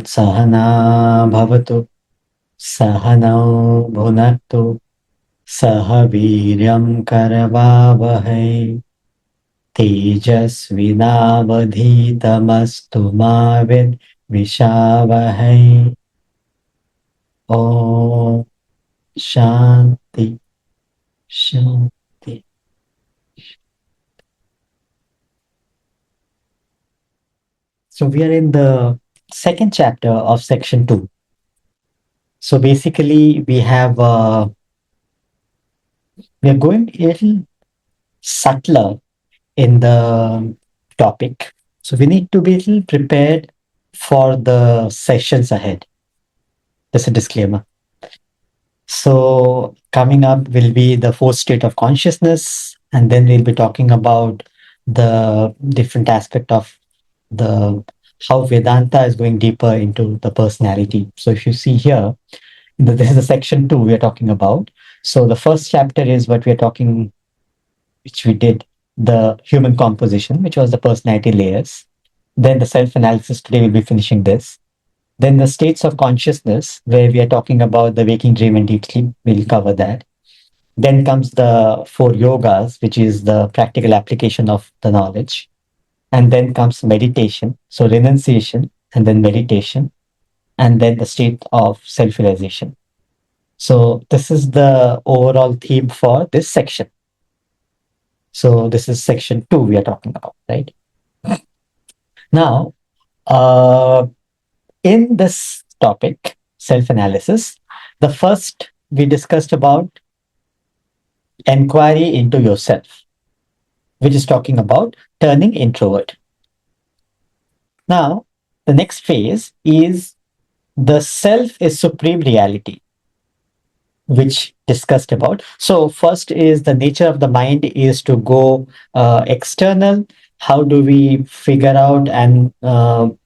सहना भवतु सहनौ भुनक्तु सह वीर्यं करवावहै तेजस्विनावधीतमस्तु मा विद्विषावहै। ॐ शान्ति शान्ति। So we are in the second chapter of section 2. So basically we are going a little subtler in the topic. So we need to be a little prepared for the sessions ahead. That's a disclaimer. So coming up will be the fourth state of consciousness, and then we'll be talking about the different aspect of the how Vedanta is going deeper into the personality. So if you see here, this is the section 2 we are talking about. So the first chapter is what we are talking, which we did, the human composition, which was the personality layers. Then the self-analysis, today we'll be finishing this. Then the states of consciousness, where we are talking about the waking, dream, and deep sleep. We'll cover that. Then comes the four yogas, which is the practical application of the knowledge. And then comes meditation. So renunciation, and then meditation, and then the state of self-realization. So this is the overall theme for this section. So this is section 2 we are talking about, right? Now, in this topic, self-analysis, the first we discussed about inquiry into yourself, which is talking about turning introvert. Now, the next phase is the self is supreme reality, which discussed about. So first is the nature of the mind is to go external. How do we figure out and turn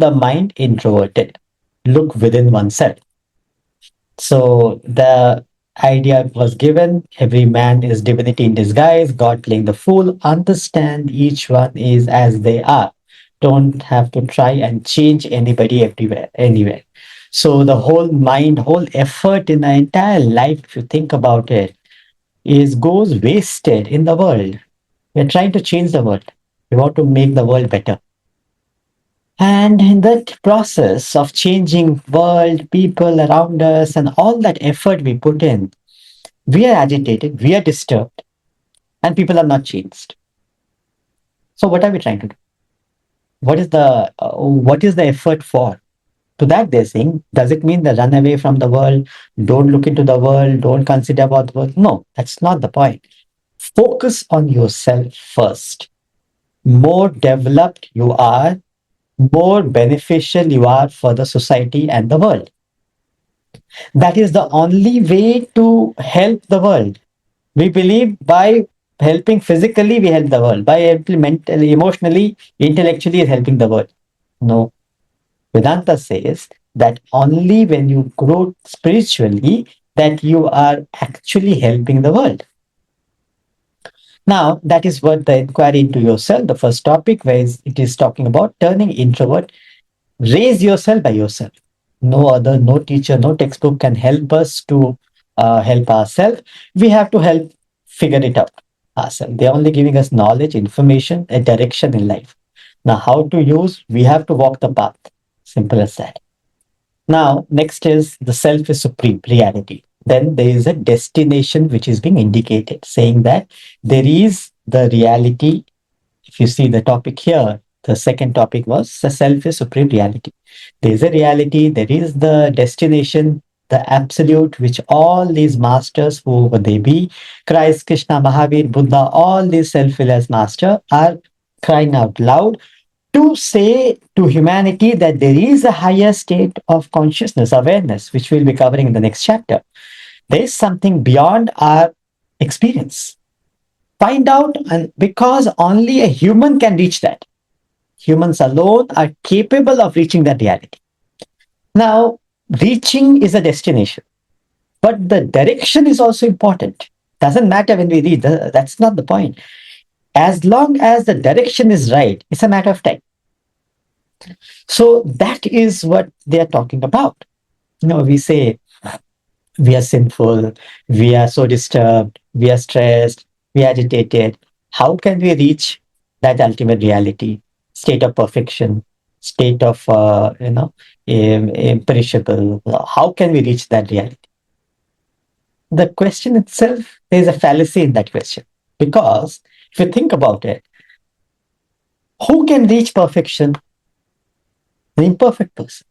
the mind introverted? Look within oneself. So the idea was given, every man is divinity in disguise, God playing the fool. Understand each one is as they are. Don't have to try and change anybody everywhere, anywhere. So the whole mind, whole effort in the entire life, if you think about it, is goes wasted in the world. We're trying to change the world. We want to make the world better. And in that process of changing world, people around us, and all that effort we put in, we are agitated, we are disturbed, and people are not changed. So what are we trying to do? What is the effort for? To that they're saying, does it mean that run away from the world, don't look into the world, don't consider about the world? No, that's not the point. Focus on yourself first. More developed you are, more beneficial you are for the society and the world. That is the only way to help the world. We believe by helping physically, we help the world. By helping mentally, emotionally, intellectually, is helping the world. No. Vedanta says that only when you grow spiritually, that you are actually helping the world. Now, that is what the inquiry into yourself, the first topic, where it is talking about turning introvert. Raise yourself by yourself. No other, no teacher, no textbook can help us to help ourselves. We have to help figure it out ourselves. They're only giving us knowledge, information, a direction in life. Now, how to use, we have to walk the path. Simple as that. Now, next is the self is supreme reality. Then there is a destination which is being indicated, saying that there is the reality. If you see the topic here, the second topic was the self is supreme reality. There is a reality, there is the destination, the absolute, which all these masters, whoever they be, Christ, Krishna, Mahavir, Buddha, all these self-realized masters are crying out loud to say to humanity that there is a higher state of consciousness, awareness, which we'll be covering in the next chapter. There is something beyond our experience. Find out, and because only a human can reach that. Humans alone are capable of reaching that reality. Now, reaching is a destination, but the direction is also important. Doesn't matter when we read, that's not the point. As long as the direction is right, it's a matter of time. So that is what they are talking about. We say we are sinful, we are so disturbed, we are stressed, we are agitated. How can we reach that ultimate reality, state of perfection, state of, imperishable? How can we reach that reality? The question itself, there is a fallacy in that question. Because if you think about it, who can reach perfection? An imperfect person.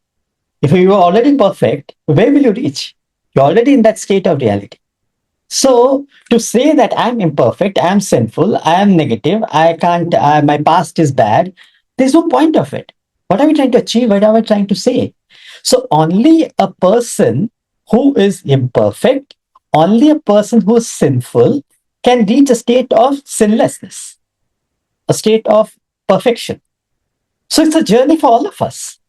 If you are already perfect, where will you reach? You're already in that state of reality. So to say that I'm imperfect, I'm sinful, I am negative, I can't, my past is bad, there's no point of it. What are we trying to achieve? What are we trying to say? So only a person who is imperfect, only a person who is sinful can reach a state of sinlessness, a state of perfection. So it's a journey for all of us.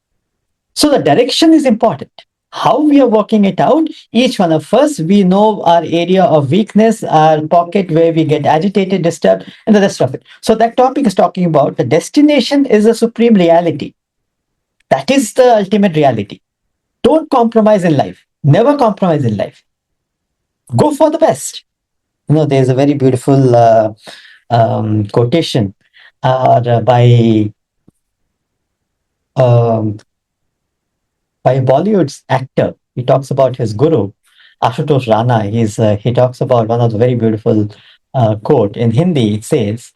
So the direction is important. How we are working it out, each one of us, we know our area of weakness, our pocket where we get agitated, disturbed, and the rest of it. So that topic is talking about the destination is a supreme reality. That is the ultimate reality. Don't compromise in life. Never compromise in life. Go for the best. There's a very beautiful quotation um, by Bollywood's actor. He talks about his guru, Ashutosh Rana. He talks about one of the very beautiful quote in Hindi. It says,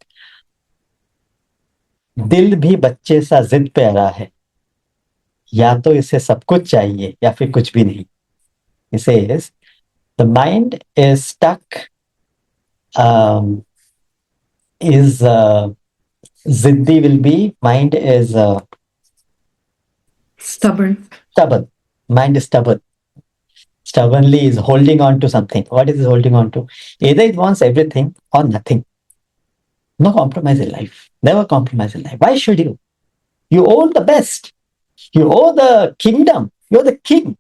"दिल भी बच्चे सा जिद पे अड़ा है, या तो इसे सब कुछ चाहिए या फिर कुछ भी नहीं." He says, "The mind is stuck, um, is ziddi will be mind is Stubborn. stubborn. Mind is stubborn. Stubbornly is holding on to something. What is it holding on to? Either it wants everything or nothing. No compromise in life. Never compromise in life. Why should you? You own the best. You own the kingdom. You're the king,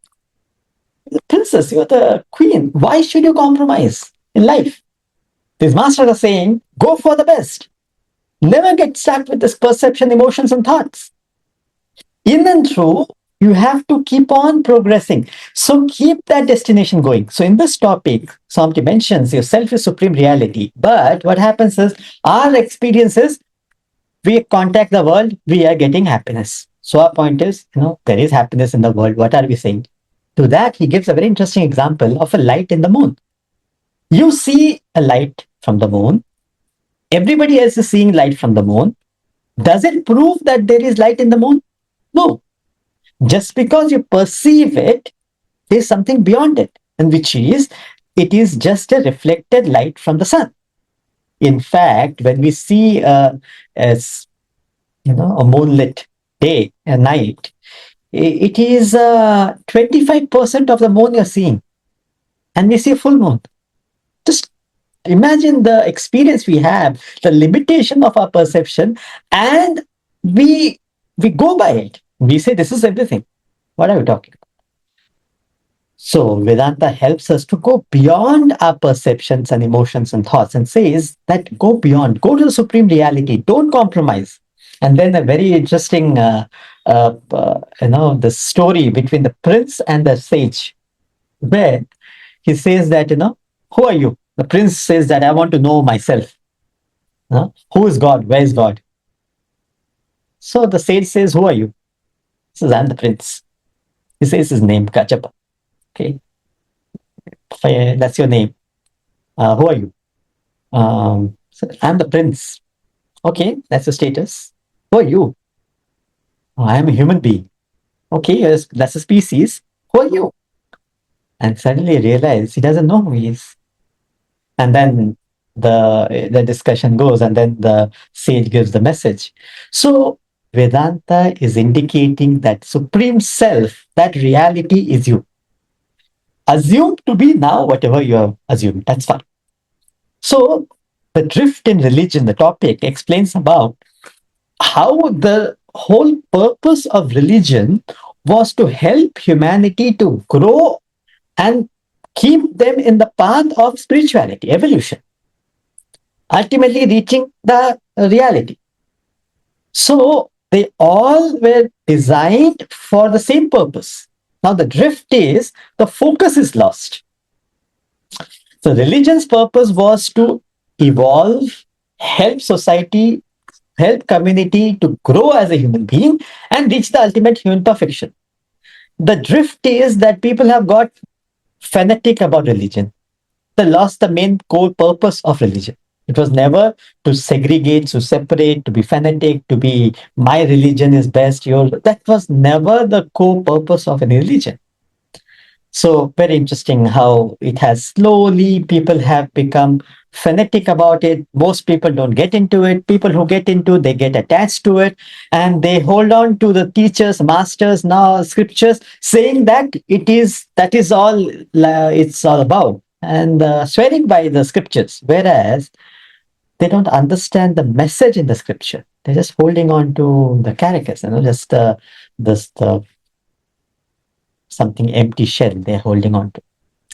the princess. You're the queen. Why should you compromise in life? These masters are saying, go for the best. Never get stuck with this perception, emotions, and thoughts. In and through, you have to keep on progressing. So keep that destination going. So in this topic, Samti mentions yourself is supreme reality. But what happens is our experiences, we contact the world, we are getting happiness. So our point is, there is happiness in the world. What are we saying? To that, he gives a very interesting example of a light in the moon. You see a light from the moon. Everybody else is seeing light from the moon. Does it prove that there is light in the moon? No. Just because you perceive it, there's something beyond it, and which is, it is just a reflected light from the sun. In fact, when we see as a moonlit day, a night, it is 25% of the moon you're seeing, and we see a full moon. Just imagine the experience we have, the limitation of our perception, and we we go by it. We say this is everything. What are we talking? So Vedanta helps us to go beyond our perceptions and emotions and thoughts and says that go beyond, go to the supreme reality, don't compromise. And then a very interesting, the story between the prince and the sage, where he says that, who are you? The prince says that I want to know myself. Who is God? Where is God? So the sage says, who are you? He says, I'm the prince. He says his name, Kachapa. Okay, that's your name. Who are you? So I'm the prince. Okay, that's your status. Who are you? "Oh, I am a human being. Okay, yes, that's a species. Who are you?" And suddenly realize he doesn't know who he is. And then the discussion goes, and then the sage gives the message. So Vedanta is indicating that supreme self, that reality is you. Assume to be now whatever you have assumed. That's fine. So the drift in religion, the topic explains about how the whole purpose of religion was to help humanity to grow and keep them in the path of spirituality, evolution, ultimately reaching the reality. So They all were designed for the same purpose. Now, the drift is the focus is lost. So, religion's purpose was to evolve, help society, help community to grow as a human being and reach the ultimate human perfection. The drift is that people have got fanatic about religion. They lost the main core purpose of religion. It was never to segregate, to separate, to be fanatic, to be my religion is best, your that was never the core purpose of any religion. So very interesting how it has slowly people have become fanatic about it. Most people don't get into it. People who get into they get attached to it and they hold on to the teachers, masters, now scriptures, saying that it is that is all it's all about and swearing by the scriptures. Whereas they don't understand the message in the scripture. They're just holding on to the characters, just this the something empty shell they're holding on to.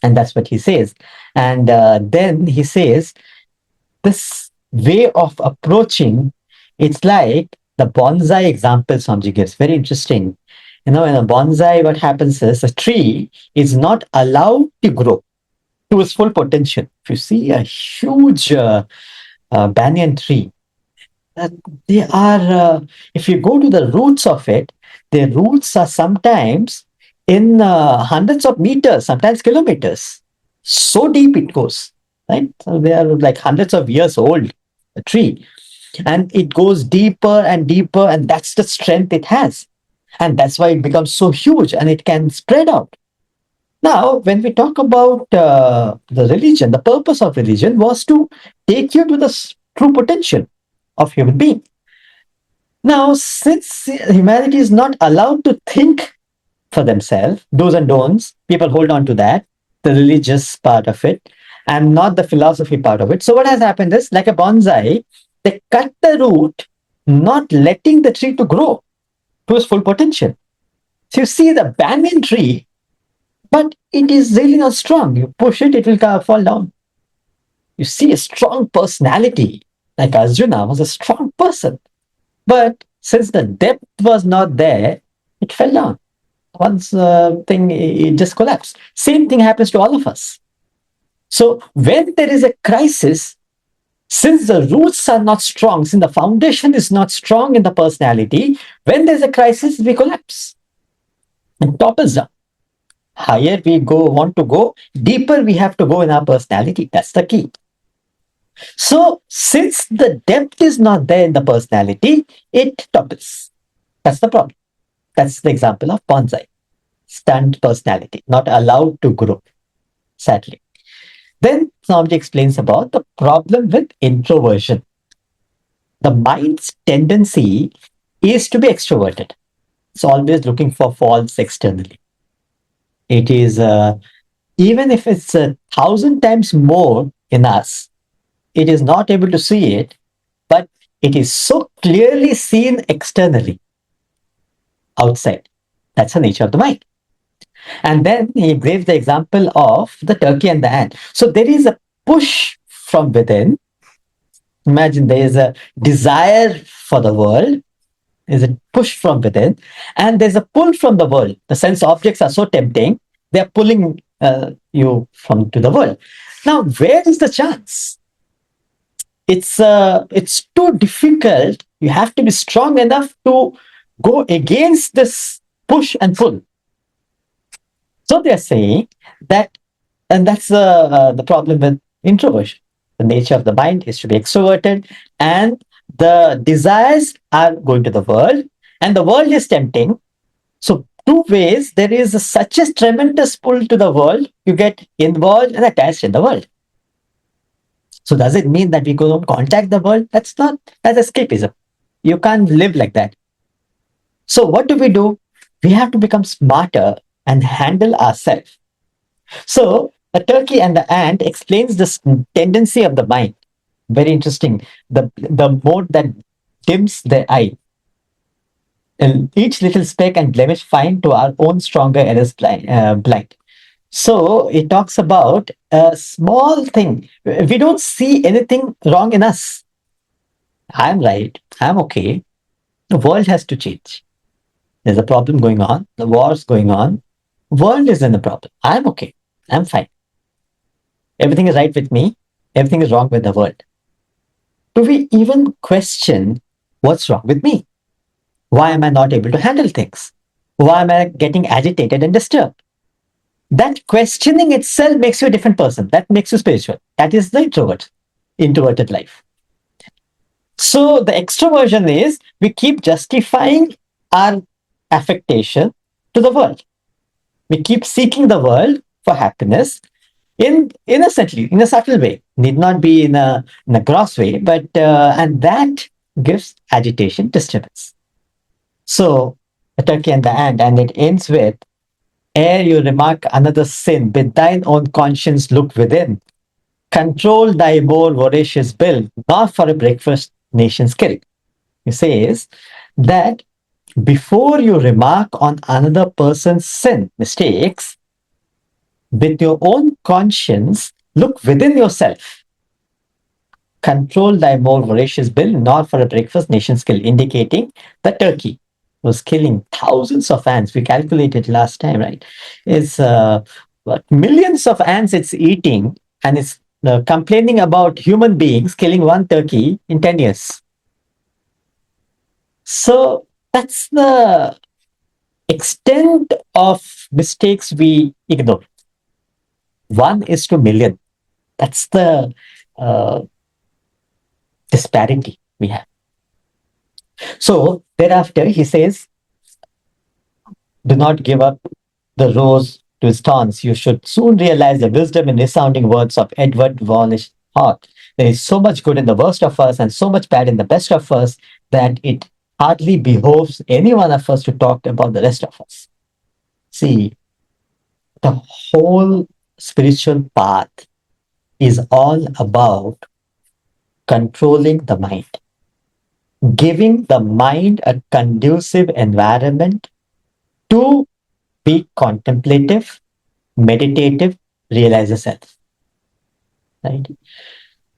And that's what he says. And then he says, this way of approaching, it's like the bonsai example Swamiji gives. Very interesting. In a bonsai, what happens is a tree is not allowed to grow to its full potential. If you see a huge banyan tree, uh, they are, if you go to the roots of it, the roots are sometimes in hundreds of meters, sometimes kilometers. So deep it goes, right? So they are like hundreds of years old, a tree. And it goes deeper and deeper, and that's the strength it has. And that's why it becomes so huge and it can spread out. Now, when we talk about the religion, the purpose of religion was to take you to the true potential of human being. Now, since humanity is not allowed to think for themselves, do's and don'ts, people hold on to that, the religious part of it, and not the philosophy part of it. So, what has happened is, like a bonsai, they cut the root, not letting the tree to grow to its full potential. So, you see the banyan tree, but it is really not strong. You push it, it will fall down. You see a strong personality, like Arjuna was a strong person. But since the depth was not there, it fell down. Once thing, it just collapsed. Same thing happens to all of us. So when there is a crisis, since the roots are not strong, since the foundation is not strong in the personality, when there's a crisis, we collapse and topples down. Higher we want to go, deeper we have to go in our personality. That's the key. So, since the depth is not there in the personality, it topples. That's the problem. That's the example of bonsai. Stunned personality, not allowed to grow, sadly. Then Swamiji explains about the problem with introversion. The mind's tendency is to be extroverted. It's always looking for faults externally. It is, even if it's 1,000 times more in us, it is not able to see it, but it is so clearly seen externally, outside. That's the nature of the mind. And then he gives the example of the turkey and the ant. So there is a push from within. Imagine there is a desire for the world, there's a push from within, and there's a pull from the world. The sense objects are so tempting, they're pulling you from to the world. Now, where is the chance? It's too difficult. You have to be strong enough to go against this push and pull. So they're saying that, and that's the problem with introversion. The nature of the mind is to be extroverted, and the desires are going to the world, and the world is tempting. So two ways, there is such a tremendous pull to the world, you get involved and attached in the world. So does it mean that we go contact the world? That's escapism. You can't live like that. So what do? We have to become smarter and handle ourselves. So a turkey and the ant explains this tendency of the mind. Very interesting. The mode that dims the eye. And each little speck and blemish find to our own stronger errors blind. So it talks about a small thing. We don't see anything wrong in us. I'm right. I'm okay. The world has to change. There's a problem going on. The war's going on. World isn't a problem. I'm okay. I'm fine. Everything is right with me. Everything is wrong with the world. Do we even question what's wrong with me? Why am I not able to handle things? Why am I getting agitated and disturbed? That questioning itself makes you a different person. That makes you spiritual. That is the introverted life. So the extroversion is we keep justifying our affectation to the world. We keep seeking the world for happiness in innocently, in a subtle way. Need not be in a gross way, but and that gives agitation, disturbance. So the turkey and the ant, and it ends with, ere you remark another sin, with thine own conscience look within. Control thy more voracious bill, not for a breakfast nation's kill. He says that before you remark on another person's sin, mistakes, with your own conscience, look within yourself. Control thy more voracious bill, not for a breakfast nation's kill, indicating the turkey was killing thousands of ants. We calculated last time, right? It's what, millions of ants it's eating, and it's complaining about human beings killing one turkey in 10 years. So that's the extent of mistakes we ignore. 1:1,000,000. That's the uh, disparity we have. So thereafter, he says, do not give up the rose to its thorns. You should soon realize the wisdom and resounding words of Edward Wallace Hart. There is so much good in the worst of us and so much bad in the best of us that it hardly behoves any one of us to talk about the rest of us. See, the whole spiritual path is all about controlling the mind, giving the mind a conducive environment to be contemplative, meditative, realize the self. Right?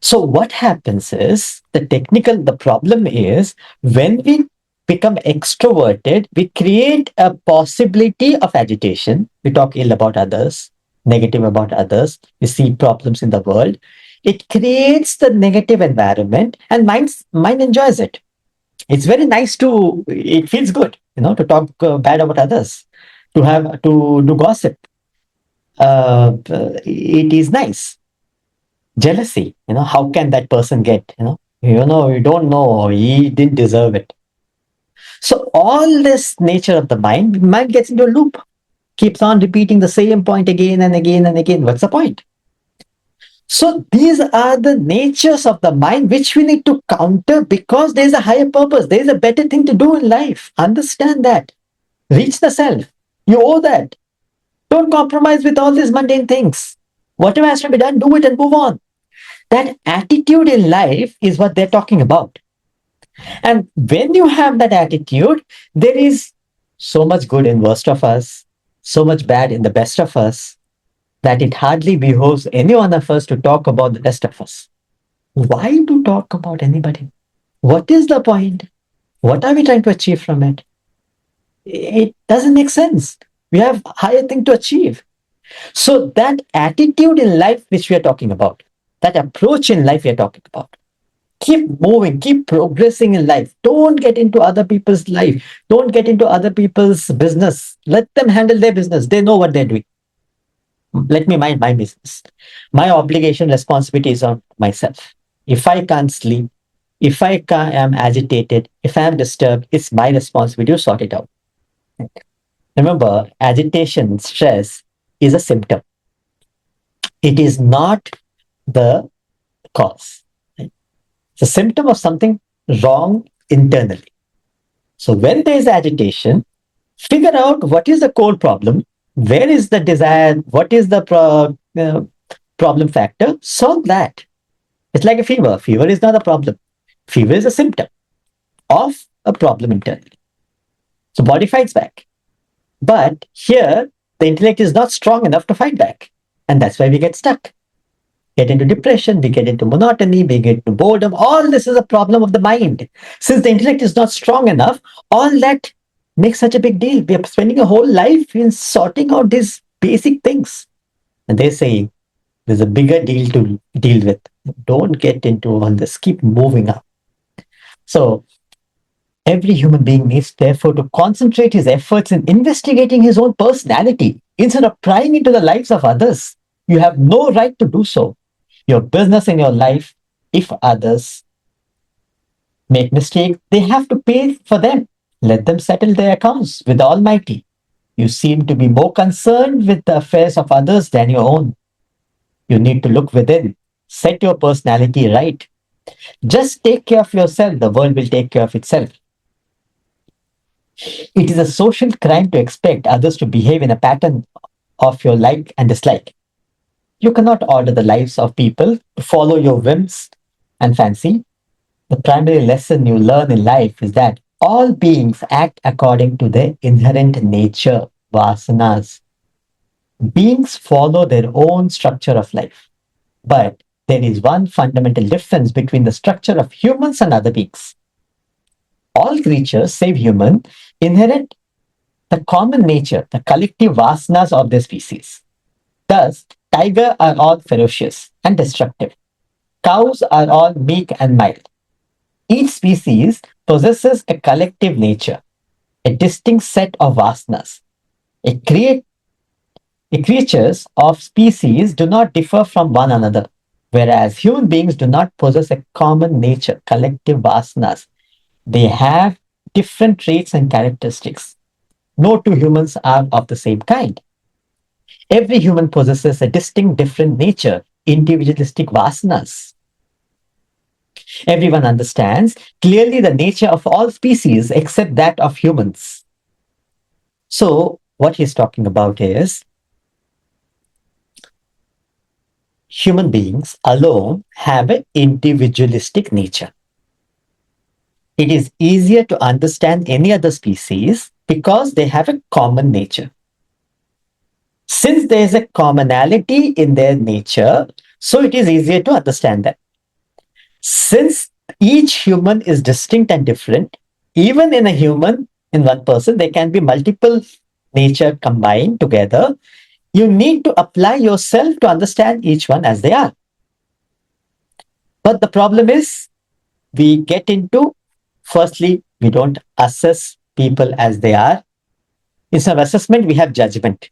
So what happens is the problem is when we become extroverted, we create a possibility of agitation. We talk ill about others, negative about others. We see problems in the world. It creates the negative environment, and mind enjoys it. It's very nice to. It feels good, to talk bad about others, to do gossip. It is nice. Jealousy, how can that person get, you don't know, he didn't deserve it. So all this nature of the mind gets into a loop, keeps on repeating the same point again and again and again. What's the point? So these are the natures of the mind which we need to counter, because there's a higher purpose, there's a better thing to do in life. Understand that. Reach the self. You owe that. Don't compromise with all these mundane things. Whatever has to be done, do it and move on. That attitude in life is what they're talking about. And when you have that attitude, there is so much good in worst of us, so much bad in the best of us, that it hardly behoves any one of us to talk about the rest of us. Why to talk about anybody? What is the point? What are we trying to achieve from it? It doesn't make sense. We have higher thing to achieve. So that attitude in life which we are talking about, that approach in life we are talking about, keep moving, keep progressing in life. Don't get into other people's life. Don't get into other people's business. Let them handle their business. They know what they're doing. Let me mind my business. My obligation, responsibility is on myself. If I can't sleep, if am agitated, if I am disturbed, it's my responsibility to sort it out. Remember, agitation, stress is a symptom. It is not the cause. It's a symptom of something wrong internally. So when there is agitation, figure out what is the core problem, where is the desire, what is the problem factor, solve that. It's like a fever. Fever is not a problem. Fever is a symptom of a problem internally. So body fights back. But here, the intellect is not strong enough to fight back. And that's why we get stuck. get into depression, we get into monotony, we get into boredom. All this is a problem of the mind. Since the intellect is not strong enough, all that makes such a big deal. We are spending a whole life in sorting out these basic things. And they're saying there's a bigger deal to deal with. Don't get into all this. Keep moving up. So every human being needs, therefore, to concentrate his efforts in investigating his own personality instead of prying into the lives of others. You have no right to do so. Your business in your life, if others make mistakes, they have to pay for them. Let them settle their accounts with the Almighty. You seem to be more concerned with the affairs of others than your own. You need to look within. Set your personality right. Just take care of yourself. The world will take care of itself. It is a social crime to expect others to behave in a pattern of your like and dislike. You cannot order the lives of people to follow your whims and fancy. The primary lesson you learn in life is that all beings act according to their inherent nature, vasanas. Beings follow their own structure of life. But there is one fundamental difference between the structure of humans and other beings. All creatures, save human, inherit the common nature, the collective vasanas of their species. Thus, tigers are all ferocious and destructive. Cows are all meek and mild. Each species possesses a collective nature, a distinct set of vasanas. A, creatures of species do not differ from one another, whereas human beings do not possess a common nature, collective vasanas. They have different traits and characteristics. No two humans are of the same kind. Every human possesses a distinct, different nature, individualistic vasanas. Everyone understands clearly the nature of all species except that of humans. So, what he's talking about is human beings alone have an individualistic nature. It is easier to understand any other species because they have a common nature. Since there is a commonality in their nature, so it is easier to understand them. Since each human is distinct and different, even in a human, in one person, there can be multiple nature combined together. You need to apply yourself to understand each one as they are. But the problem is, we get into, firstly, we don't assess people as they are. Instead of assessment, we have judgment.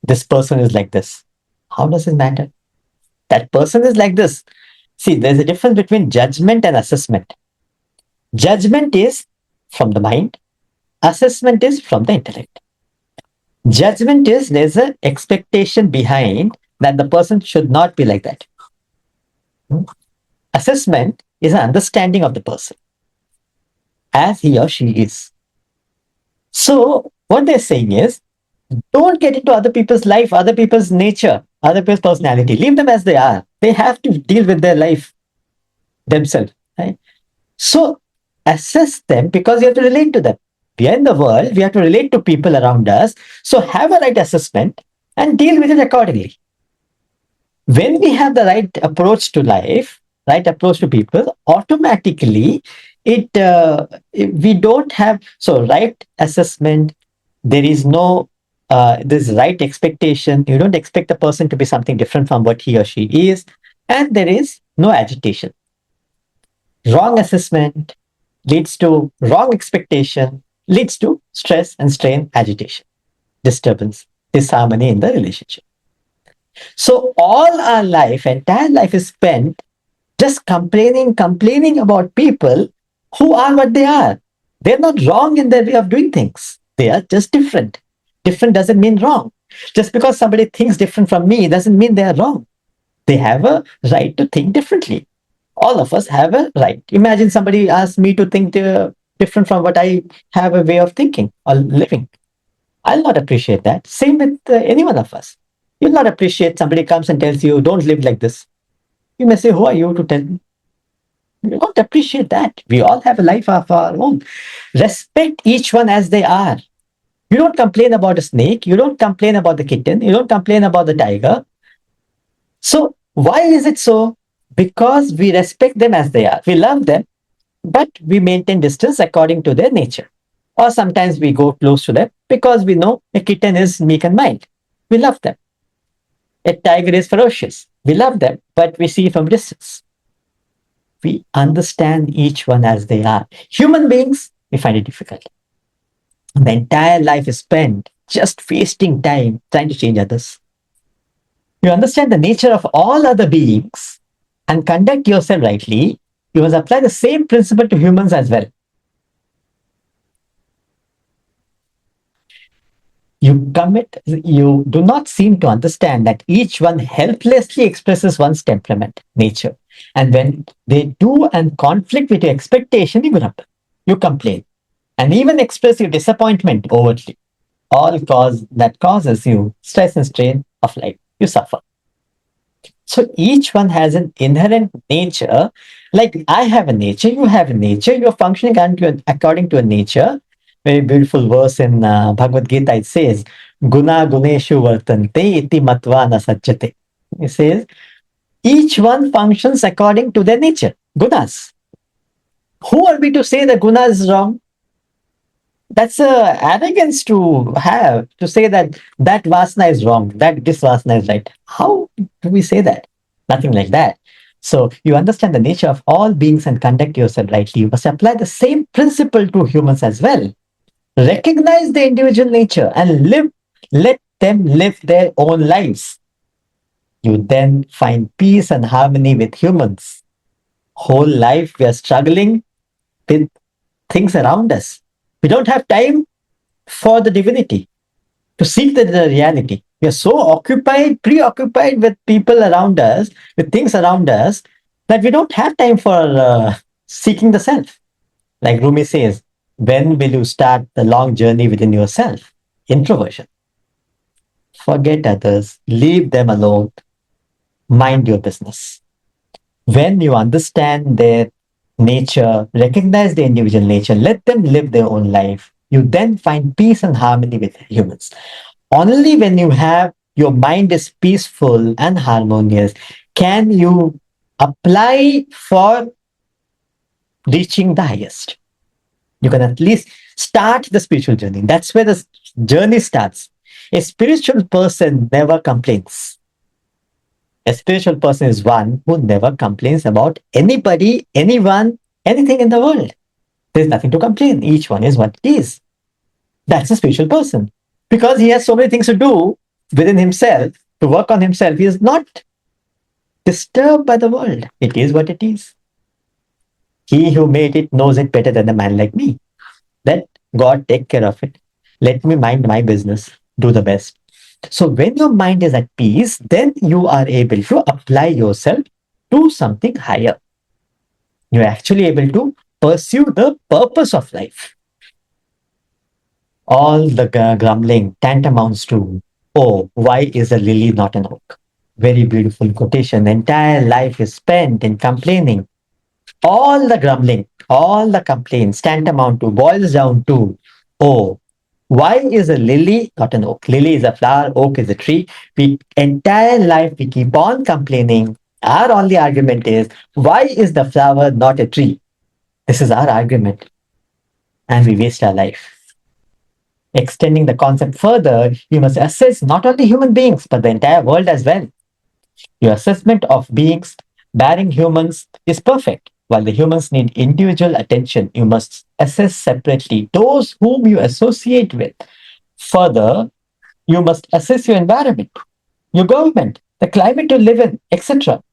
This person is like this. How does it matter? That person is like this. See, there's a difference between judgment and assessment. Judgment is from the mind, assessment is from the intellect. Judgment is there's an expectation behind that the person should not be like that. Assessment is an understanding of the person as he or she is. So, what they're saying is, don't get into other people's life, other people's nature, other people's personality. Leave them as they are. They have to deal with their life themselves. Right? So assess them because you have to relate to them. We are in the world, we have to relate to people around us. So have a right assessment and deal with it accordingly. When we have the right approach to life, right approach to people, automatically we don't have right assessment. There is no this right expectation. You don't expect a person to be something different from what he or she is, and there is no agitation. Wrong assessment leads to wrong expectation, leads to stress and strain, agitation, disturbance, disharmony in the relationship. So all our life, entire life is spent just complaining about people who are what they are. They're not wrong in their way of doing things. They are just different. Different doesn't mean wrong. Just because somebody thinks different from me doesn't mean they are wrong. They have a right to think differently. All of us have a right. Imagine somebody asks me to think different from what I have a way of thinking or living. I'll not appreciate that. Same with any one of us. You'll not appreciate somebody comes and tells you, don't live like this. You may say, who are you to tell me? You don't appreciate that. We all have a life of our own. Respect each one as they are. You don't complain about a snake. You don't complain about the kitten. You don't complain about the tiger. So Why is it so? Because we respect them as they are. We love them, but we maintain distance according to their nature. Or sometimes we go close to them because we know a kitten is meek and mild. We love them. A tiger is ferocious. We love them, but we see from distance. We understand each one as they are. Human beings, we find it difficult. The entire life is spent just wasting time trying to change others. You understand the nature of all other beings and conduct yourself rightly, you must apply the same principle to humans as well. You do not seem to understand that each one helplessly expresses one's temperament, nature. And when they do and conflict with your expectation, you grumble, you complain, and even express your disappointment overtly. All cause that causes you stress and strain of life. You suffer. So each one has an inherent nature. Like I have a nature, you have a nature, you're functioning according to a nature. Very beautiful verse in Bhagavad Gita. It says, Guna guneshu vartante iti matva na sajjate. It says, each one functions according to their nature. Gunas. Who are we to say that guna is wrong? That's a arrogance to have, to say that that vasana is wrong, that this vasana is right. How do we say that? Nothing like that. So you understand the nature of all beings and conduct yourself rightly. You must apply the same principle to humans as well. Recognize the individual nature and let them live their own lives. You then find peace and harmony with humans. Whole life we are struggling with things around us. We don't have time for the divinity, to seek the reality. We are so preoccupied with people around us, with things around us, that we don't have time for seeking the self. Like Rumi says, when will you start the long journey within yourself? Introversion. Forget others, leave them alone, mind your business. When you understand their nature, recognize the individual nature, let them live their own life, you then find peace and harmony with humans. Only when you have your mind is peaceful and harmonious can you apply for reaching the highest. You can at least start the spiritual journey. That's where the journey starts. A spiritual person never complains. A spiritual person is one who never complains about anybody, anyone, anything in the world. There's nothing to complain. Each one is what it is. That's a spiritual person. Because he has so many things to do within himself, to work on himself, he is not disturbed by the world. It is what it is. He who made it knows it better than a man like me. Let God take care of it. Let me mind my business, do the best. So when your mind is at peace, then you are able to apply yourself to something higher. You're actually able to pursue the purpose of life. All the grumbling tantamounts to, oh, why is a lily not an oak? Very beautiful quotation. The entire life is spent in complaining. All the grumbling, all the complaints tantamount to, boils down to, oh, why is a lily not an oak? Lily is a flower, oak is a tree. We entire life we keep on complaining. Our only argument is, why is the flower not a tree? This is our argument. And we waste our life. Extending the concept further, you must assess not only human beings, but the entire world as well. Your assessment of beings bearing humans is perfect. While the humans need individual attention, you must assess separately those whom you associate with. Further, you must assess your environment, your government, the climate you live in, etc.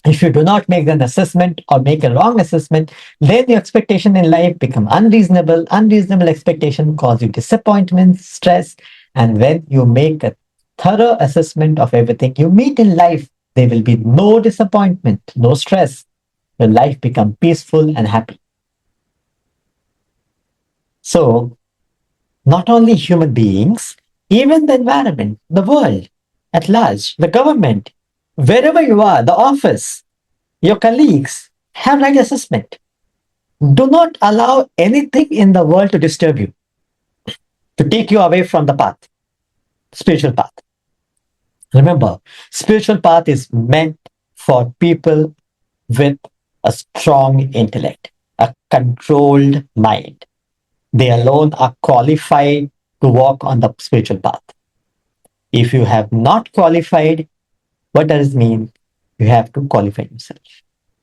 If you do not make an assessment or make a wrong assessment, then your expectation in life become unreasonable. Unreasonable expectation cause you disappointment, stress, and when you make a thorough assessment of everything you meet in life, there will be no disappointment, no stress. Your life become peaceful and happy. So, not only human beings, even the environment, the world at large, the government, wherever you are, the office, your colleagues, have right assessment. Do not allow anything in the world to disturb you, to take you away from the path, spiritual path. Remember, spiritual path is meant for people with a strong intellect, a controlled mind. They alone are qualified to walk on the spiritual path. If you have not qualified, what does it mean? You have to qualify yourself.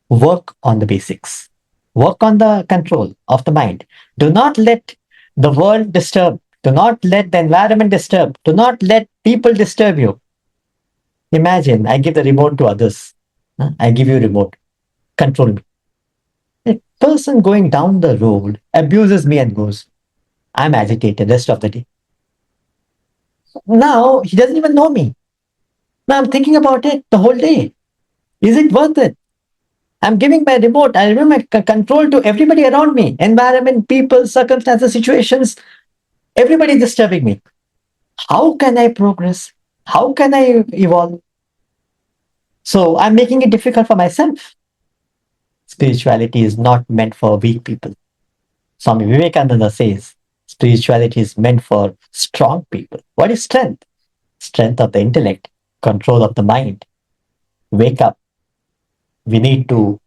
Work on the basics. Work on the control of the mind. Do not let the world disturb. Do not let the environment disturb. Do not let people disturb you. Imagine I give the remote to others. I give you remote. Control me. A person going down the road abuses me and goes, I'm agitated rest of the day. Now he doesn't even know me. Now I'm thinking about it the whole day. Is it worth it? I'm giving my remote, I give my control to everybody around me, environment, people, circumstances, situations. Everybody is disturbing me. How can I progress? How can I evolve? So I'm making it difficult for myself. Spirituality is not meant for weak people. Swami Vivekananda says spirituality is meant for strong people. What is strength? Strength of the intellect, control of the mind. Wake up. We need to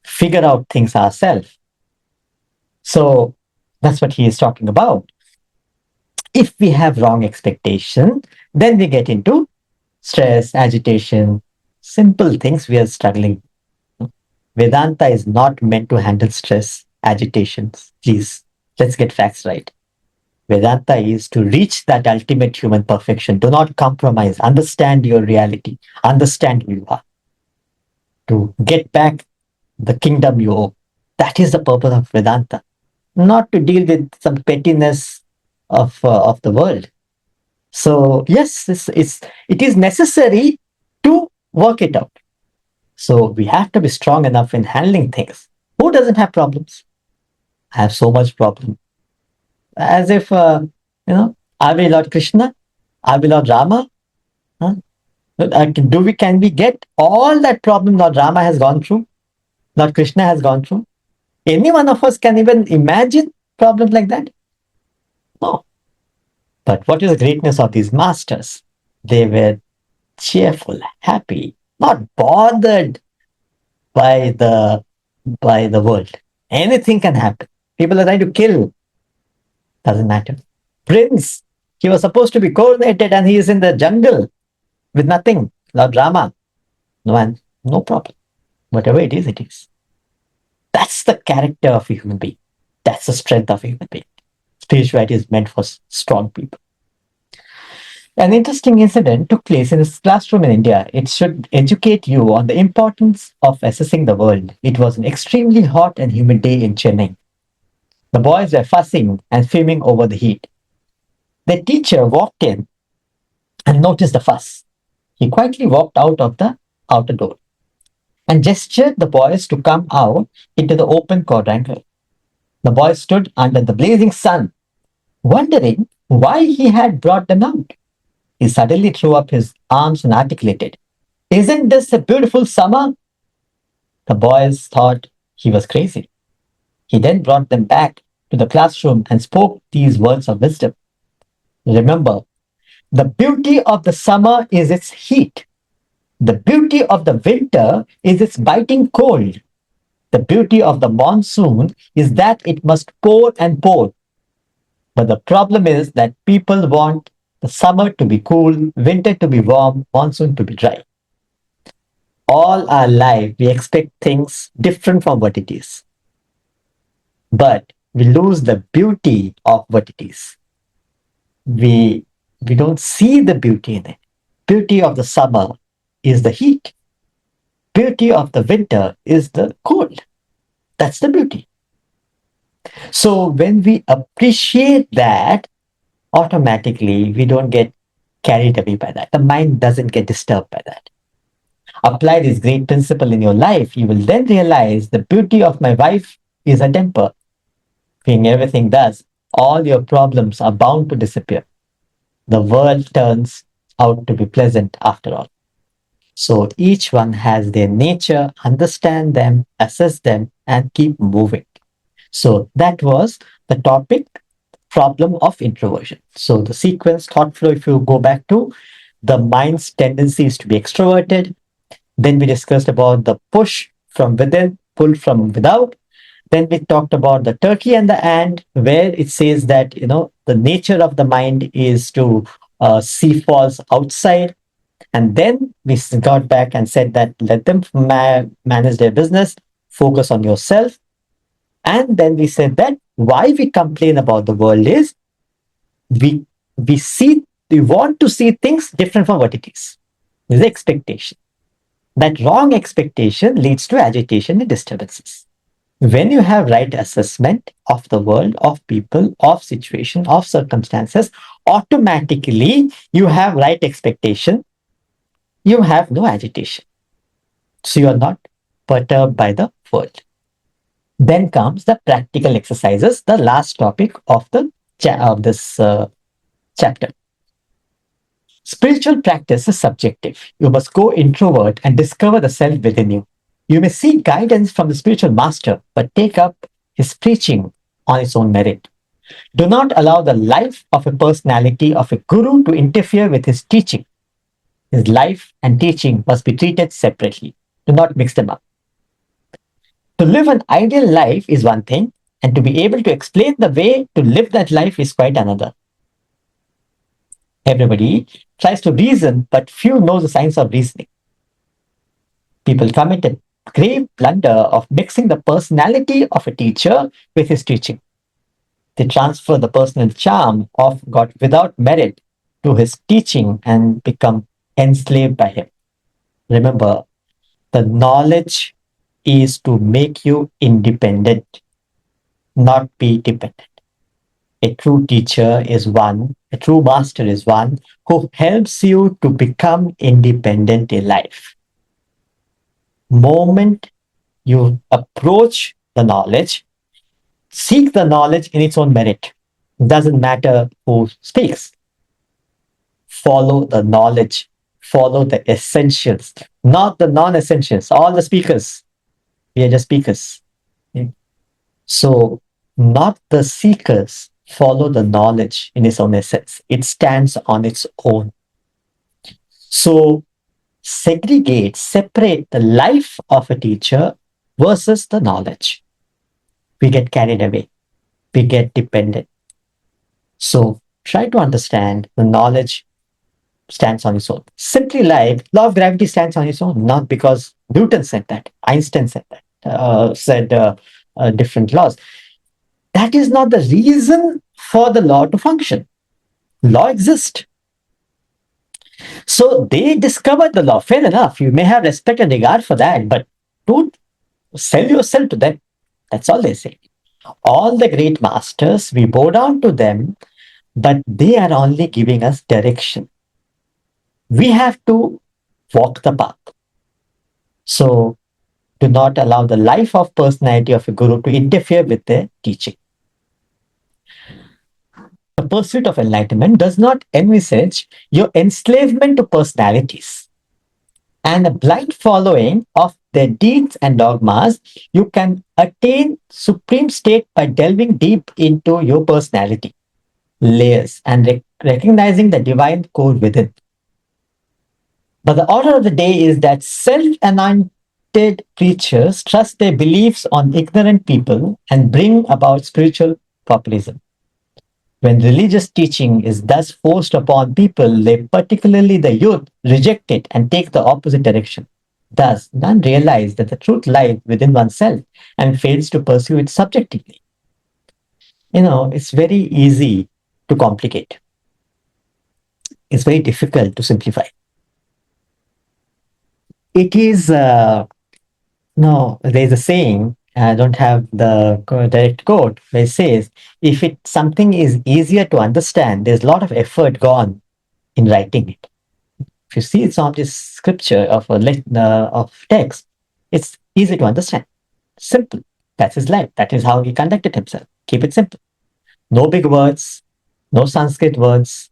figure out things ourselves. So that's what he is talking about. If we have wrong expectation, then we get into stress, agitation, simple things we are struggling. Vedanta is not meant to handle stress, agitations. Please, let's get facts right. Vedanta is to reach that ultimate human perfection. Do not compromise. Understand your reality. Understand who you are. To get back the kingdom you owe. That is the purpose of Vedanta. Not to deal with some pettiness of the world. So yes, it is necessary to work it out. So we have to be strong enough in handling things. Who doesn't have problems? I have so much problem. As if are we Lord Krishna? Are we Lord Rama? Huh? Can we get all that problem Lord Rama has gone through? Lord Krishna has gone through? Any one of us can even imagine problems like that? No. But what is the greatness of these masters? They were cheerful, happy, not bothered by the world. Anything can happen. People are trying to kill. Doesn't matter. Prince, he was supposed to be coronated and he is in the jungle with nothing. Lord Rama, no one, no problem. Whatever it is, it is. That's the character of a human being. That's the strength of a human being. Spirituality is meant for strong people. An interesting incident took place in a classroom in India. It should educate you on the importance of assessing the world. It was an extremely hot and humid day in Chennai. The boys were fussing and fuming over the heat. The teacher walked in and noticed the fuss. He quietly walked out of the outer door and gestured the boys to come out into the open quadrangle. The boys stood under the blazing sun, wondering why he had brought them out. He suddenly threw up his arms and articulated, Isn't this a beautiful summer? The boys thought he was crazy. He then brought them back to the classroom and spoke these words of wisdom. Remember, the beauty of the summer is its heat. The beauty of the winter is its biting cold. The beauty of the monsoon is that it must pour and pour. But the problem is that people want the summer to be cool, winter to be warm, monsoon to be dry. All our life, we expect things different from what it is. But we lose the beauty of what it is. We don't see the beauty in it. Beauty of the summer is the heat. Beauty of the winter is the cold. That's the beauty. So when we appreciate that, automatically we don't get carried away by that. The mind doesn't get disturbed by that. Apply this great principle in your life, you will then realize the beauty of my wife is a temper. Being everything does, all your problems are bound to disappear. The world turns out to be pleasant after all. So each one has their nature, understand them, assess them, and keep moving. So that was the topic, problem of introversion. So the sequence, thought flow, if you go back to the mind's tendency is to be extroverted. Then we discussed about the push from within, pull from without. Then we talked about the turkey and the ant, where it says that, the nature of the mind is to see falls outside. And then we got back and said that let them manage their business, focus on yourself. And then we said that why we complain about the world is we we want to see things different from what it is. There's expectation. That wrong expectation leads to agitation and disturbances. When you have right assessment of the world, of people, of situation, of circumstances, automatically you have right expectation, you have no agitation. So you are not perturbed by the world. Then comes the practical exercises, the last topic of this chapter. Spiritual practice is subjective. You must go introvert and discover the self within you. You may seek guidance from the spiritual master, but take up his preaching on its own merit. Do not allow the life of a personality of a guru to interfere with his teaching. His life and teaching must be treated separately. Do not mix them up. To live an ideal life is one thing, and to be able to explain the way to live that life is quite another. Everybody tries to reason, but few know the science of reasoning. People commit a grave blunder of mixing the personality of a teacher with his teaching. They transfer the personal charm of God without merit to his teaching and become enslaved by him. Remember, the knowledge is to make you independent, not be dependent. A true teacher is one, a true master is one who helps you to become independent in life. Moment you approach the knowledge, seek the knowledge in its own merit. Doesn't matter who speaks. Follow the knowledge, follow the essentials, not the non-essentials. All the speakers, we are just speakers. Okay? So, not the seekers, follow the knowledge in its own essence. It stands on its own. So, separate the life of a teacher versus the knowledge. We get carried away, we get dependent. So, try to understand the knowledge stands on its own. Simply like law of gravity stands on its own, not because Newton said that, Einstein said that, different laws. That is not the reason for the law to function. Law exists. So they discovered the law. Fair enough. You may have respect and regard for that, but don't sell yourself to them. That's all they say. All the great masters, we bow down to them, but they are only giving us direction. We have to walk the path. So do not allow the life of personality of a guru to interfere with their teaching. The pursuit of enlightenment does not envisage your enslavement to personalities and a blind following of their deeds and dogmas. You can attain supreme state by delving deep into your personality, layers, and recognizing the divine core within. But the order of the day is that self-anointed preachers trust their beliefs on ignorant people and bring about spiritual populism. When religious teaching is thus forced upon people, they, particularly the youth, reject it and take the opposite direction. Thus, none realize that the truth lies within oneself and fails to pursue it subjectively. It's very easy to complicate. It's very difficult to simplify. It is, no, there's a saying, I don't have the direct quote, where it says, if something is easier to understand, there's a lot of effort gone in writing it. If you see some of this scripture of text, it's easy to understand. Simple. That's his life. That is how he conducted himself. Keep it simple. No big words, no Sanskrit words.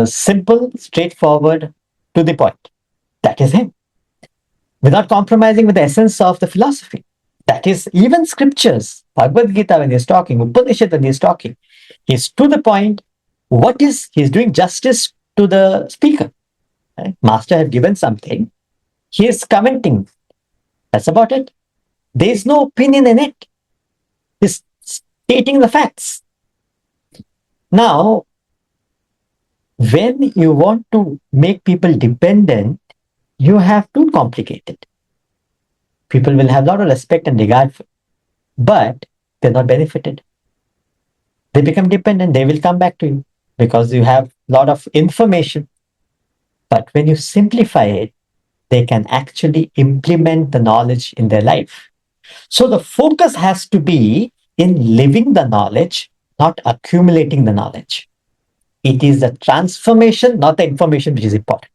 Simple, straightforward, to the point. That is him. Without compromising with the essence of the philosophy. That is even scriptures, Bhagavad Gita when he's talking, Upanishad when he's talking, he's to the point. He's doing justice to the speaker. Right? Master have given something. He is commenting. That's about it. There is no opinion in it. He's stating the facts. Now, when you want to make people dependent, you have to complicate it. People will have a lot of respect and regard for it, but they're not benefited. They become dependent, they will come back to you because you have a lot of information. But when you simplify it, they can actually implement the knowledge in their life. So the focus has to be in living the knowledge, not accumulating the knowledge. It is the transformation, not the information, which is important.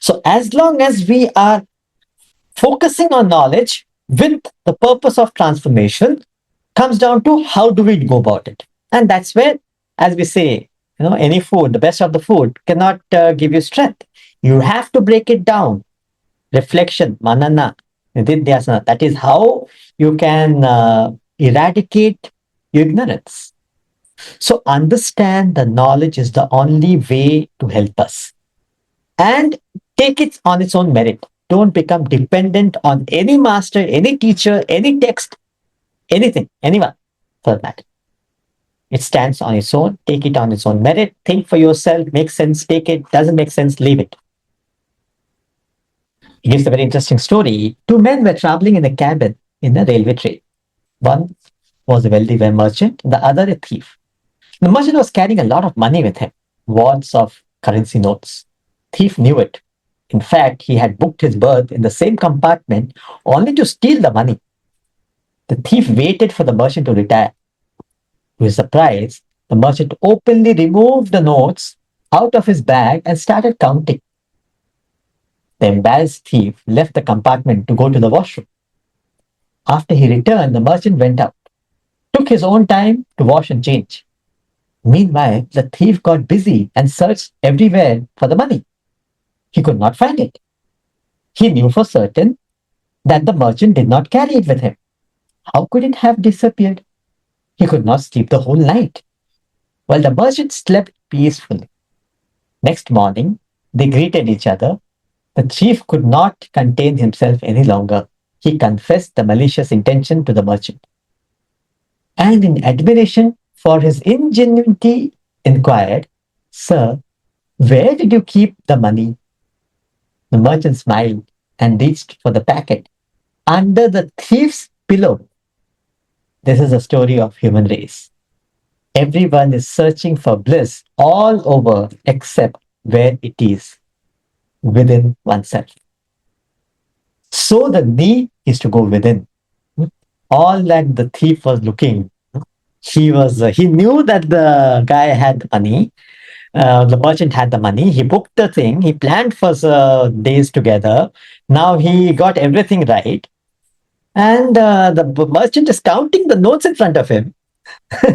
So as long as we are focusing on knowledge with the purpose of transformation, comes down to how do we go about it. And that's where, as we say, any food, the best of the food cannot give you strength. You have to break it down. Reflection, manana, nididhyasana. That is how you can eradicate ignorance. So understand the knowledge is the only way to help us. And take it on its own merit. Don't become dependent on any master, any teacher, any text, anything, anyone for that matter. It stands on its own. Take it on its own merit. Think for yourself. Makes sense. Take it. Doesn't make sense. Leave it. He gives a very interesting story. Two men were traveling in a cabin in a railway train. One was a wealthy merchant, the other a thief. The merchant was carrying a lot of money with him, wads of currency notes. Thief knew it. In fact, he had booked his berth in the same compartment only to steal the money. The thief waited for the merchant to retire. To his surprise, the merchant openly removed the notes out of his bag and started counting. The embarrassed thief left the compartment to go to the washroom. After he returned, the merchant went out, took his own time to wash and change. Meanwhile, the thief got busy and searched everywhere for the money. He could not find it. He knew for certain that the merchant did not carry it with him. How could it have disappeared? He could not sleep the whole night. While the merchant slept peacefully. Next morning, they greeted each other. The thief could not contain himself any longer. He confessed the malicious intention to the merchant. And in admiration for his ingenuity, inquired, "Sir, where did you keep the money?" The merchant smiled and reached for the packet under the thief's pillow. This is a story of human race. Everyone is searching for bliss all over except where it is, within oneself. So the need is to go within. All that the thief was looking, he knew that the guy had the money, the merchant had the money. He booked the thing. He planned for days together. Now he got everything right, and the merchant is counting the notes in front of him.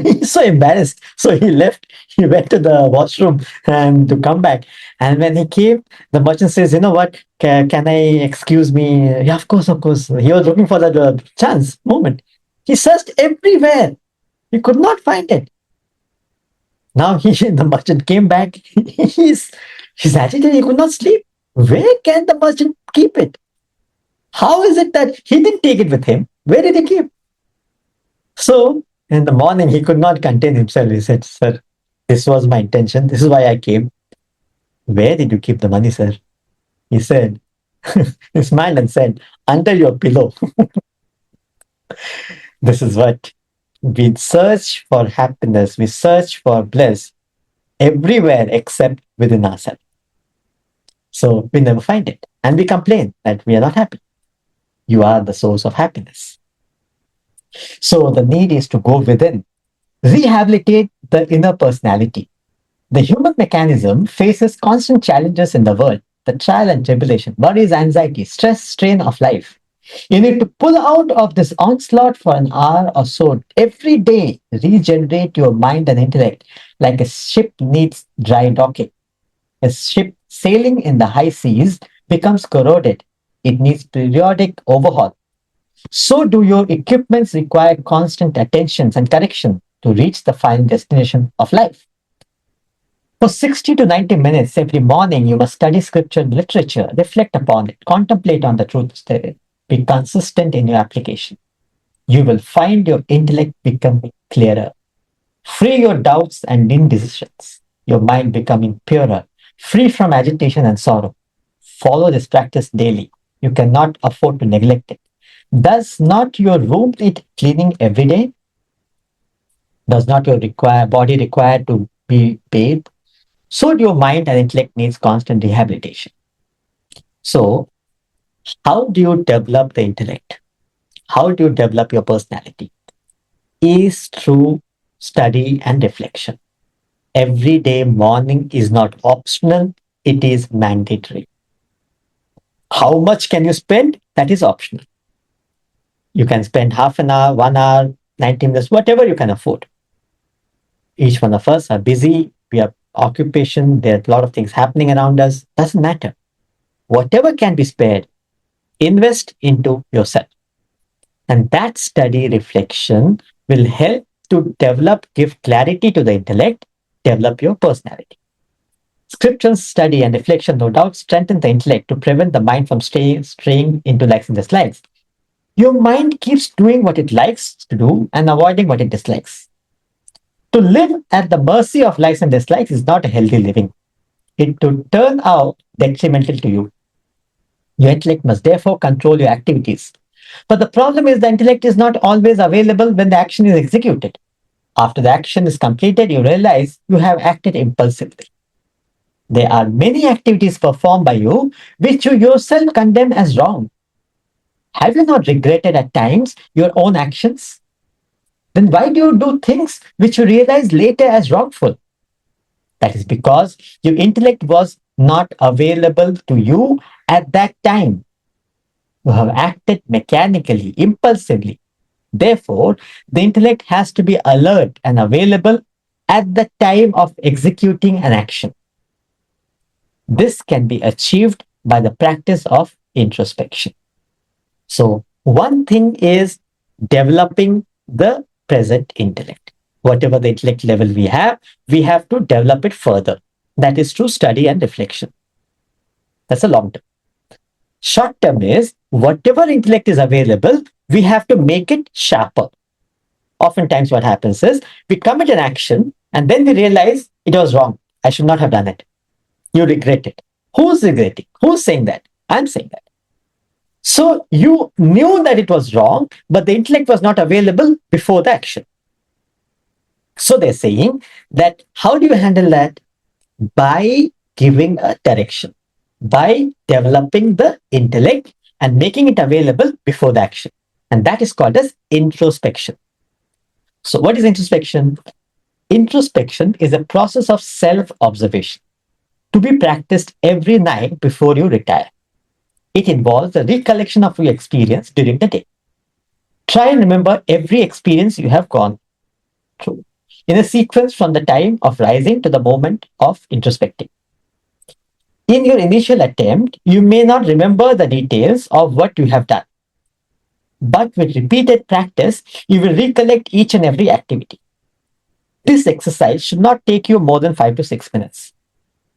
He's so embarrassed. So he left. He went to the washroom and to come back. And when he came, the merchant says, "You know what? Can I excuse me?" "Yeah, of course, of course." He was looking for that chance moment. He searched everywhere. He could not find it. Now the merchant came back. He's agitated. He could not sleep. Where can the merchant keep it? How is it that he didn't take it with him? Where did he keep? So in the morning, he could not contain himself. He said, "Sir, this was my intention. This is why I came." "Where did you keep the money, sir?" He said, he smiled and said, "Under your pillow." This is what we search for happiness. We search for bliss everywhere except within ourselves. So we never find it. And we complain that we are not happy. You are the source of happiness. So the need is to go within, rehabilitate the inner personality. The human mechanism faces constant challenges in the world, the trial and tribulation, worries, anxiety, stress, strain of life. You need to pull out of this onslaught for an hour or so every day, regenerate your mind and intellect like a ship needs dry docking. A ship sailing in the high seas becomes corroded. It needs periodic overhaul. So do your equipments require constant attention and correction to reach the final destination of life. For 60 to 90 minutes every morning, you must study scripture and literature, reflect upon it, contemplate on the truths therein, be consistent in your application. You will find your intellect becoming clearer. Free your doubts and indecisions, your mind becoming purer, free from agitation and sorrow. Follow this practice daily. You cannot afford to neglect it. Does not your room need cleaning every day? Does not your body require to be bathed? So do your mind and intellect needs constant rehabilitation. So, how do you develop the intellect? How do you develop your personality? Is through study and reflection. Every day morning is not optional, it is mandatory. How much can you spend? That is optional. You can spend half an hour, 1 hour, 90 minutes, whatever you can afford. Each one of us are busy, we have occupation, there are a lot of things happening around us. Doesn't matter. Whatever can be spared, invest into yourself. And that study reflection will help to develop, give clarity to the intellect, develop your personality. Scripture study and reflection, no doubt, strengthen the intellect to prevent the mind from straying into likes and dislikes. Your mind keeps doing what it likes to do and avoiding what it dislikes. To live at the mercy of likes and dislikes is not a healthy living. It to turn out detrimental to you. Your intellect must therefore control your activities. But the problem is the intellect is not always available when the action is executed. After the action is completed, you realize you have acted impulsively. There are many activities performed by you which you yourself condemn as wrong. Have you not regretted at times your own actions? Then why do you do things which you realize later as wrongful? That is because your intellect was not available to you at that time. You have acted mechanically, impulsively. Therefore, the intellect has to be alert and available at the time of executing an action. This can be achieved by the practice of introspection. So, one thing is developing the present intellect. Whatever the intellect level we have to develop it further. That is through study and reflection. That's a long term. Short term is whatever intellect is available, we have to make it sharper. Oftentimes, what happens is we commit an action and then we realize it was wrong. I should not have done it. You regret it. Who's regretting? Who's saying that? I'm saying that. So you knew that it was wrong, but the intellect was not available before the action. So they're saying that how do you handle that? By giving a direction, by developing the intellect and making it available before the action. And that is called as introspection. So what is introspection? Introspection is a process of self-observation to be practiced every night before you retire. It involves the recollection of your experience during the day. Try and remember every experience you have gone through in a sequence from the time of rising to the moment of introspecting. In your initial attempt, you may not remember the details of what you have done. But with repeated practice, you will recollect each and every activity. This exercise should not take you more than 5 to 6 minutes.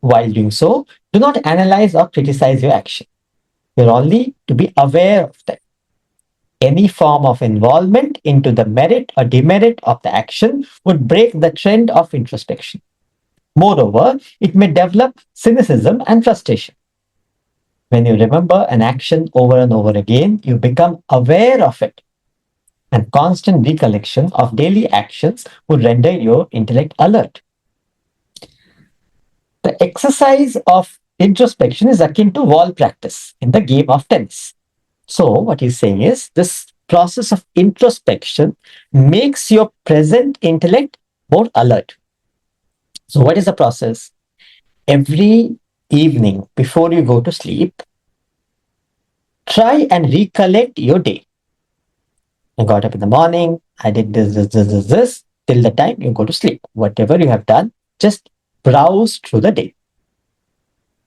While doing so, do not analyze or criticize your action. You're only to be aware of them. Any form of involvement into the merit or demerit of the action would break the trend of introspection. Moreover, it may develop cynicism and frustration. When you remember an action over and over again, you become aware of it. And constant recollection of daily actions would render your intellect alert. The exercise of introspection is akin to ball practice in the game of tennis. So, what he's saying is this process of introspection makes your present intellect more alert. So, what is the process? Every evening before you go to sleep, try and recollect your day. I got up in the morning, I did this, till the time you go to sleep. Whatever you have done, just browse through the day.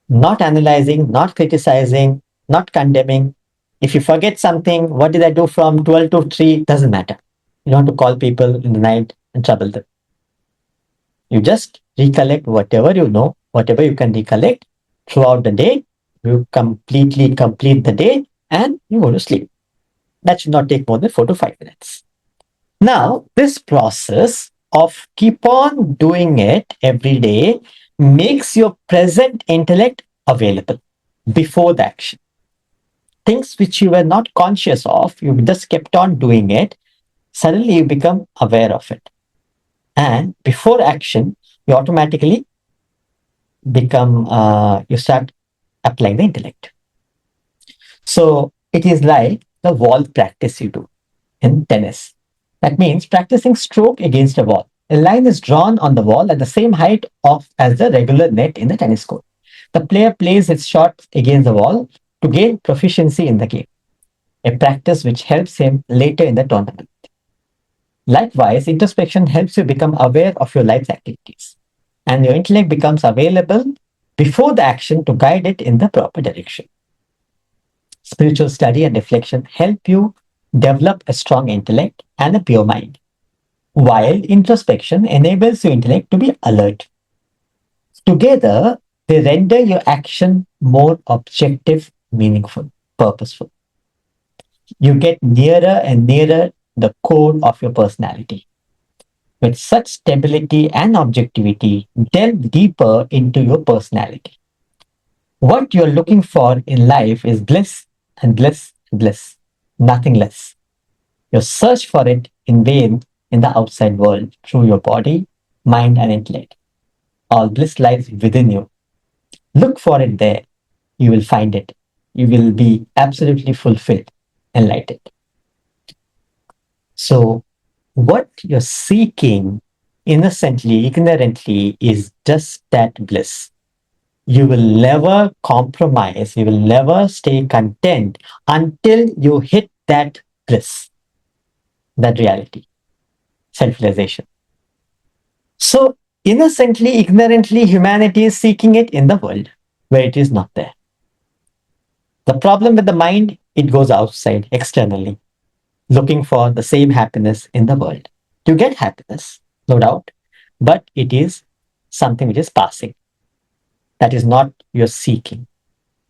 Not analyzing, not criticizing, not condemning. If you forget something, what did I do from 12 to 3? Doesn't matter. You don't want to call people in the night and trouble them. You just recollect whatever you know, whatever you can recollect throughout the day. You completely complete the day and you go to sleep. That should not take more than 4 to 5 minutes. Now, this process of keep on doing it every day makes your present intellect available before the action. Things which you were not conscious of, you just kept on doing it, suddenly you become aware of it. And before action, you automatically you start applying the intellect. So it is like the wall practice you do in tennis. That means practicing stroke against a wall. A line is drawn on the wall at the same height of as the regular net in the tennis court. The player plays its shot against the wall to gain proficiency in the game, a practice which helps him later in the tournament. Likewise, introspection helps you become aware of your life's activities, and your intellect becomes available before the action to guide it in the proper direction. Spiritual study and reflection help you develop a strong intellect and a pure mind, while introspection enables your intellect to be alert. Together, they render your action more objective, meaningful, purposeful. You get nearer and nearer the core of your personality. With such stability and objectivity, delve deeper into your personality. What you're looking for in life is bliss and bliss and bliss, nothing less. You search for it in vain in the outside world through your body, mind, and intellect. All bliss lies within you. Look for it there. You will find it. You will be absolutely fulfilled, enlightened. So, what you're seeking innocently, ignorantly, is just that bliss. You will never compromise, you will never stay content until you hit that bliss, that reality, self realization. So, innocently, ignorantly, humanity is seeking it in the world where it is not there. The problem with the mind, it goes outside, externally, looking for the same happiness in the world. You get happiness, no doubt, but it is something which is passing. That is not your seeking.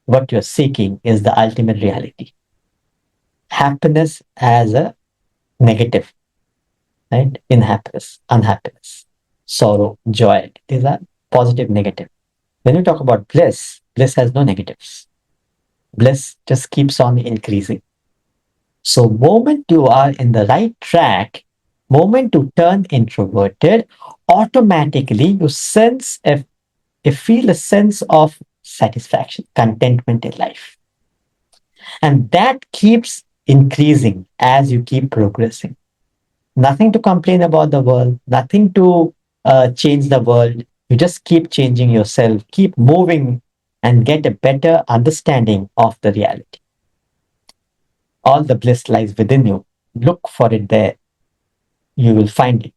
What you're seeking is the ultimate reality. Happiness as a negative, right? Unhappiness, unhappiness, sorrow, joy. These are positive, negative. When you talk about bliss, bliss has no negatives. Bliss just keeps on increasing. So, moment you are in the right track, moment you turn introverted, automatically you feel a sense of satisfaction, contentment in life. And that keeps increasing as you keep progressing. Nothing to complain about the world, nothing to change the world. You just keep changing yourself, keep moving, and get a better understanding of the reality. All the bliss lies within you. Look for it there. You will find it.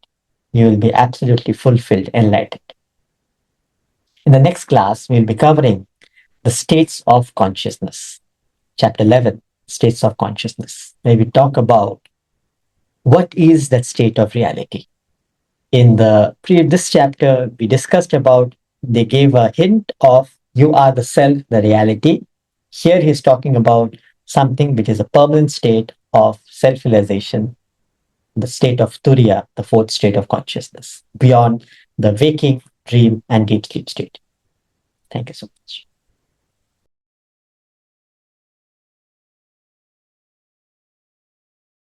You will be absolutely fulfilled, enlightened. In the next class, we'll be covering the states of consciousness. Chapter 11, States of Consciousness, where we talk about what is that state of reality. In this chapter, we discussed about, they gave a hint of you are the self, the reality. Here he's talking about something which is a permanent state of self-realization, the state of Turiya, the fourth state of consciousness, beyond the waking, dream, and deep sleep state. Thank you so much.